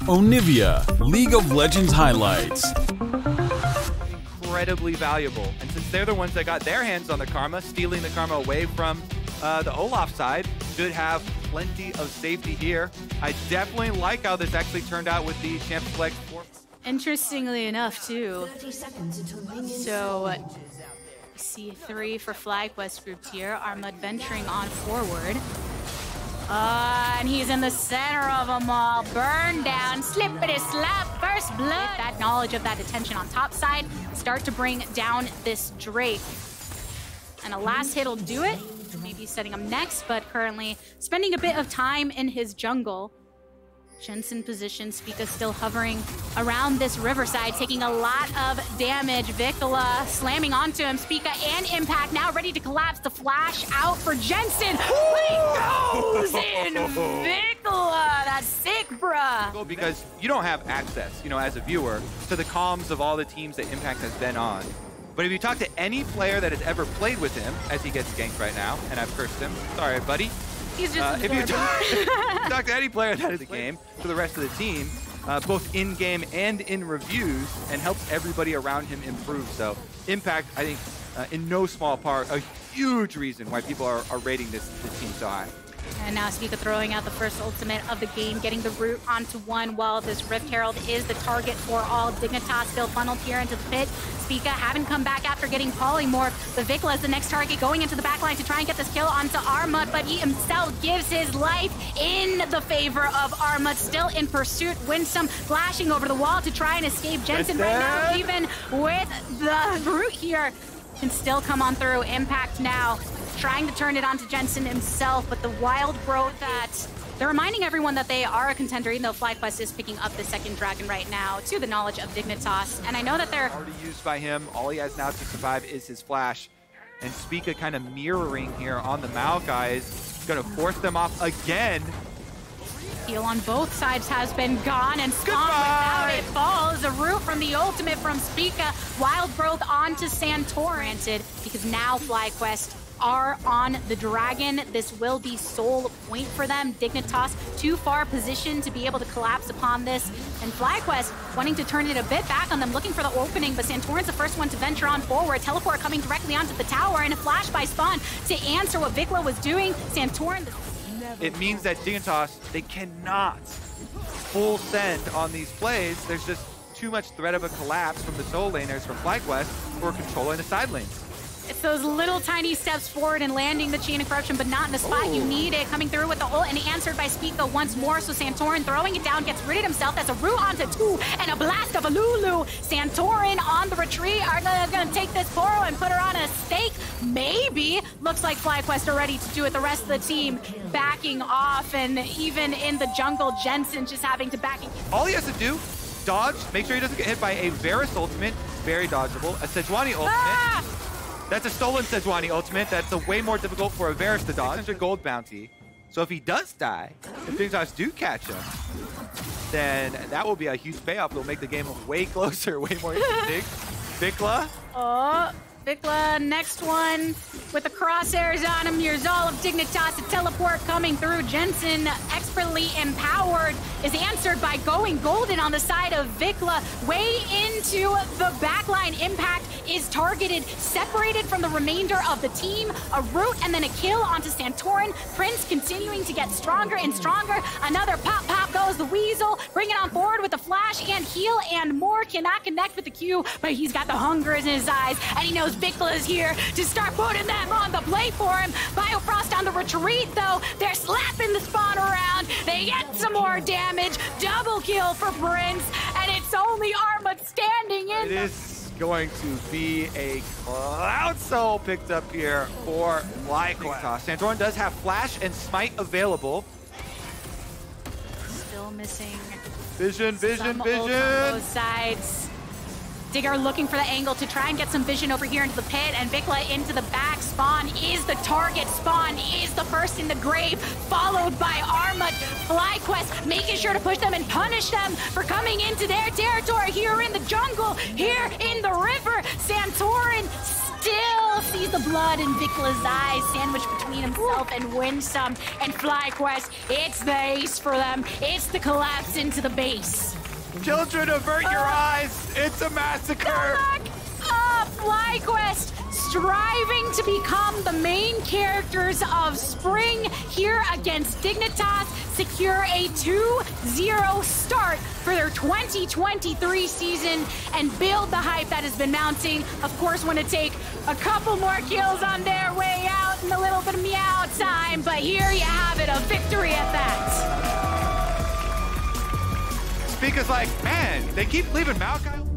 Onivia, League of Legends highlights. Incredibly valuable, and since they're the ones that got their hands on the Karma, stealing the Karma away from the Olaf side, should have plenty of safety here. I definitely like how this actually turned out with the Champ Flex. Interestingly enough, too. So, C3 for FlyQuest grouped here. Armud venturing on forward. And he's in the center of them all. Burn down, slippity slap, first blood. That knowledge of that attention on top side, start to bring down this Drake. And a last hit will do it. Maybe setting him next, but currently spending a bit of time in his jungle. Jensen position, Spica still hovering around this riverside, taking a lot of damage. Vikala slamming onto him. Spica and Impact now ready to collapse. The flash out for Jensen. He goes in Vikala. That's sick, bruh. Because you don't have access, you know, as a viewer, to the comms of all the teams that Impact has been on. But if you talk to any player that has ever played with him, as he gets ganked right now, and I've cursed him, sorry, buddy. He's just if you talk to any player that is the game for the rest of the team, both in-game and in reviews, and helps everybody around him improve. So Impact, I think, in no small part, a huge reason why people are rating this team so high. And now Spica throwing out the first ultimate of the game, getting the root onto one while this Rift Herald is the target for all. Dignitas still funneled here into the pit. Spica haven't come back after getting polymorph. The Vikala is the next target going into the backline to try and get this kill onto Armut, but he himself gives his life in the favor of Armut. Still in pursuit. Winsome flashing over the wall to try and escape Jensen right now, even with the root here. Can still come on through. Impact now trying to turn it onto Jensen himself, but the wild growth that they're reminding everyone that they are a contender, even though FlyQuest is picking up the second dragon right now, to the knowledge of Dignitas. And I know that they're already used by him. All he has now to survive is his flash. And Spica kind of mirroring here on the Maokai is going to force them off again. Heal on both sides has been gone, and Spawn without it falls. A root from the ultimate from Spica. Wild growth onto Santorin, because now FlyQuest are on the dragon. This will be sole point for them. Dignitas too far positioned to be able to collapse upon this, and FlyQuest wanting to turn it a bit back on them, looking for the opening, but Santorin's the first one to venture on forward. Teleport coming directly onto the tower, and a flash by Spawn to answer what Vikala was doing. Santorin. It means that Dignitas, they cannot full send on these plays. There's just too much threat of a collapse from the solo laners from FlyQuest who are controlling the side lanes. It's those little tiny steps forward and landing the chain of corruption, but not in the spot you need it. Coming through with the ult and answered by Spica once more. So Santorin throwing it down, gets rid of himself. That's a root onto two and a blast of a Lulu. Santorin on the retreat. Are going to take this Poro and put her on a stake? Maybe. Looks like FlyQuest are ready to do it. The rest of the team backing off, and even in the jungle, Jensen just having to back. All he has to do, dodge, make sure he doesn't get hit by a Varus ultimate, very dodgeable, a Sejuani ultimate. That's a stolen Sejuani ultimate. That's a way more difficult for a Varus to dodge. 600 gold bounty. So if he does die, if Dignitas do catch him, then that will be a huge payoff. It'll make the game way closer, way more interesting. Vikala. Oh, Vikala, next one with the crosshairs on him. Here's all of Dignitas, a teleport coming through. Jensen, expertly empowered, is answered by going golden on the side of Vikala. Way into the backline. Impact is targeted, separated from the remainder of the team. A root and then a kill onto Santorin. Prince continuing to get stronger and stronger. Another pop goes the Weasel. Bring it on forward with the flash and heal and more. Cannot connect with the Q, but he's got the hunger in his eyes, and he knows Vikala is here to start putting them on the plate for him. Biofrost on the retreat, though. They're slapping the Spawn around. They get some more damage. Double kill for Prince, and it's only Armut standing in. It is going to be a Cloud Soul picked up here for FlyQuest. Santorin does have Flash and Smite available. Still missing Vision. On both sides. Digger looking for the angle to try and get some vision over here into the pit, and Vikala into the back. Spawn is the target. Spawn is the first in the grave, followed by Armut. FlyQuest making sure to push them and punish them for coming into their territory here in the jungle, here in the river. Santorin still sees the blood in Vicla's eyes, sandwiched between himself and Winsome. And FlyQuest, it's the ace for them. It's the collapse into the base. Children, avert your eyes. It's a massacre. FlyQuest striving to become the main characters of spring here against Dignitas, secure a 2-0 start for their 2023 season and build the hype that has been mounting. Of course, want to take a couple more kills on their way out and a little bit of meow time, but here you have it, a victory at that. Speaker's like, man, they keep leaving Maokai.